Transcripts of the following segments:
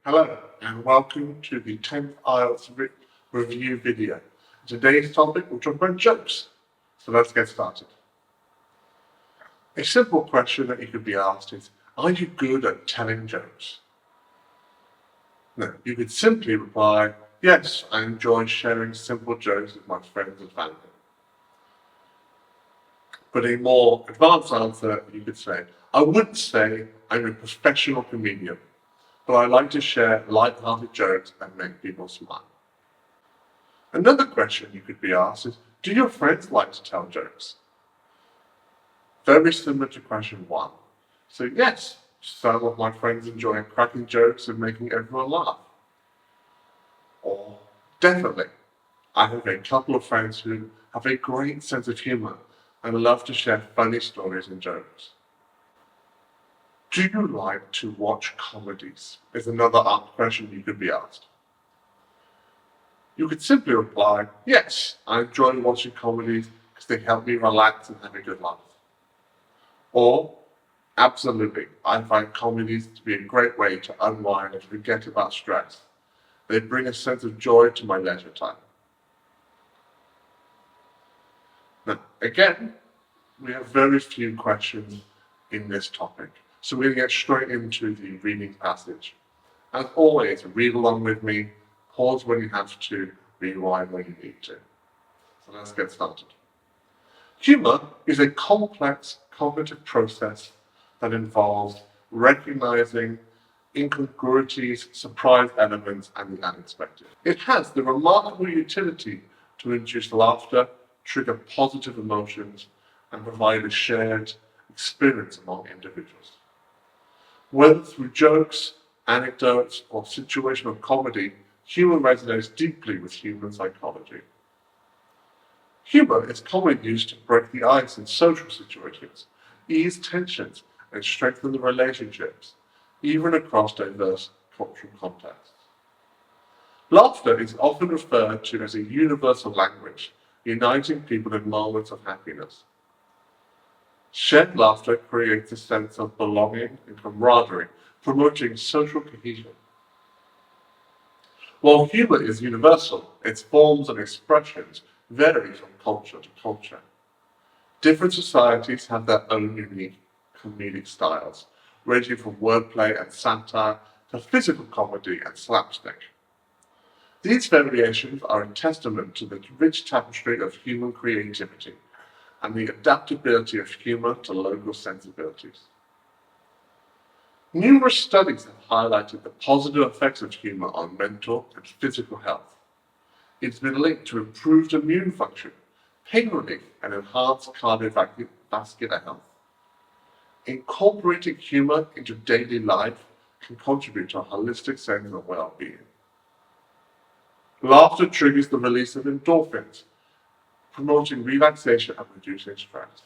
Hello and welcome to the 10th IELTS review video. Today's topic we'll talk about jokes. So let's get started. A simple question that you could be asked is, are you good at telling jokes? No, you could simply reply, yes, I enjoy sharing simple jokes with my friends and family. But a more advanced answer, you could say, I wouldn't say I'm a professional comedian, but I like to share light-hearted jokes and make people smile. Another question you could be asked is, do your friends like to tell jokes? Very similar to question 1. So yes, some of my friends enjoy cracking jokes and making everyone laugh. Or definitely, I have a couple of friends who have a great sense of humor and love to share funny stories and jokes. Do you like to watch comedies? Is another question you could be asked. You could simply reply, yes, I enjoy watching comedies because they help me relax and have a good laugh. Or, absolutely, I find comedies to be a great way to unwind and forget about stress. They bring a sense of joy to my leisure time. Now, again, we have very few questions in this topic, so we're going to get straight into the reading passage. As always, read along with me, pause when you have to, rewind when you need to. So let's get started. Humor is a complex cognitive process that involves recognizing incongruities, surprise elements, and the unexpected. It has the remarkable utility to induce laughter, trigger positive emotions, and provide a shared experience among individuals. Whether through jokes, anecdotes, or situational comedy, humor resonates deeply with human psychology. Humor is commonly used to break the ice in social situations, ease tensions, and strengthen the relationships, even across diverse cultural contexts. Laughter is often referred to as a universal language, uniting people in moments of happiness. Shared laughter creates a sense of belonging and camaraderie, promoting social cohesion. While humor is universal, its forms and expressions vary from culture to culture. Different societies have their own unique comedic styles, ranging from wordplay and satire to physical comedy and slapstick. These variations are a testament to the rich tapestry of human creativity and the adaptability of humor to local sensibilities. Numerous studies have highlighted the positive effects of humor on mental and physical health. It's been linked to improved immune function, pain relief, and enhanced cardiovascular health. Incorporating humor into daily life can contribute to a holistic sense of well-being. Laughter triggers the release of endorphins, promoting relaxation and reducing stress.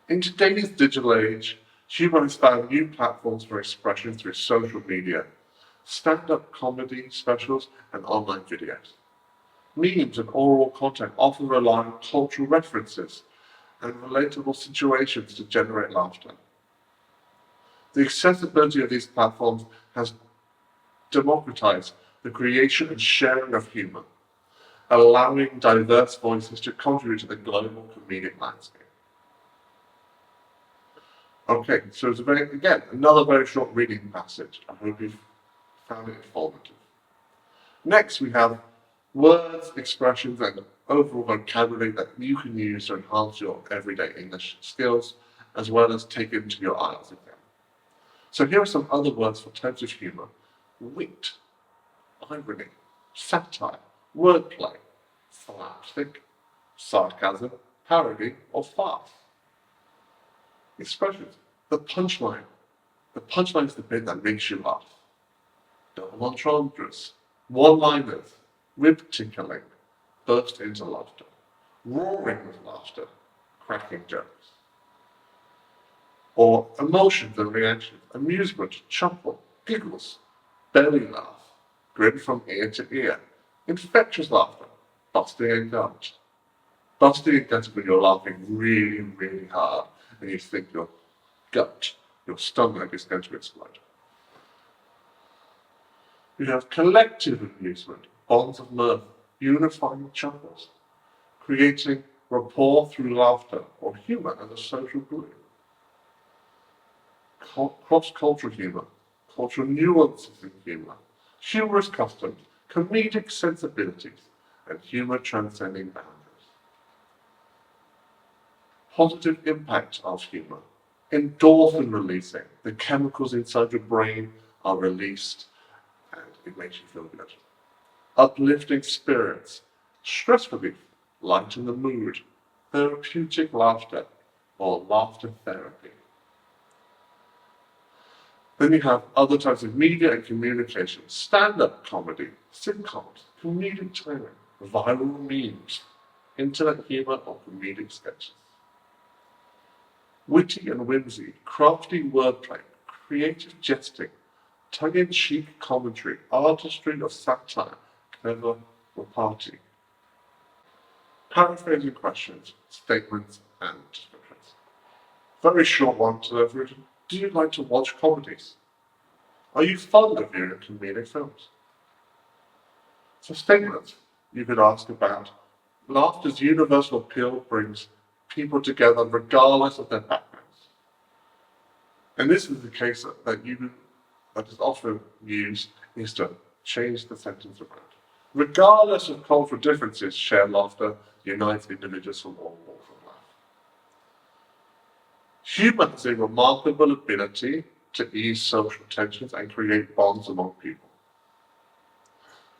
In today's digital age, humor has found new platforms for expression through social media, stand-up comedy specials, and online videos. Memes and oral content often rely on cultural references and relatable situations to generate laughter. The accessibility of these platforms has democratized the creation and sharing of humor, allowing diverse voices to contribute to the global comedic landscape. Okay, so it's another very short reading passage. I hope you've found it informative. Next, we have words, expressions, and overall vocabulary that you can use to enhance your everyday English skills, as well as take into your IELTS exam. So here are some other words for types of humor: wit, irony, satire, wordplay, slapstick, sarcasm, parody, or farce. Expressions: the punchline. The punchline is the bit that makes you laugh. Double entendres, one-liners, rib tickling, burst into laughter, roaring with laughter, cracking jokes. Or emotions and reactions: amusement, chuckle, giggles, belly laugh, grin from ear to ear, infectious laughter, busting a gut. Busting a gut is when you're laughing really, really hard and you think your gut, your stomach is going to explode. You have collective amusement, bonds of mirth, unifying chuckles, creating rapport through laughter or humour as a social glue. Cross-cultural humour, cultural nuances in humour, humorous customs, comedic sensibilities, and humour transcending boundaries. Positive impact of humour. Endorphin releasing. The chemicals inside your brain are released and it makes you feel good. Uplifting spirits. Stress relief. Lighten the mood. Therapeutic laughter or laughter therapy. Then you have other types of media and communication. Stand-up comedy, sitcoms, comedic timing, viral memes, internet humour or comedic sketches. Witty and whimsy, crafty wordplay, creative jesting, tongue-in-cheek commentary, artistry of satire, clever repartee. Paraphrasing questions, statements, and descriptions. Very short one to leverage. Do you like to watch comedies? Are you fond of viewing comedic films? For statements, you could ask about laughter's universal appeal brings people together regardless of their backgrounds. And this is the case that is often used is to change the sentence around. Regardless of cultural differences, shared laughter unites individuals from all walks of life. Humour has a remarkable ability to ease social tensions and create bonds among people.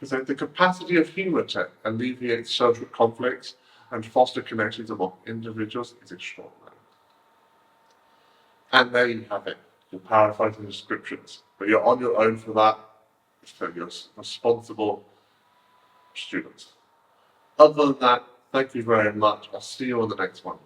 Because the capacity of humour to alleviate social conflicts and foster connections among individuals is extraordinary. And there you have it, your paraphrasing descriptions. But you're on your own for that, so you're responsible students. Other than that, thank you very much. I'll see you on the next one.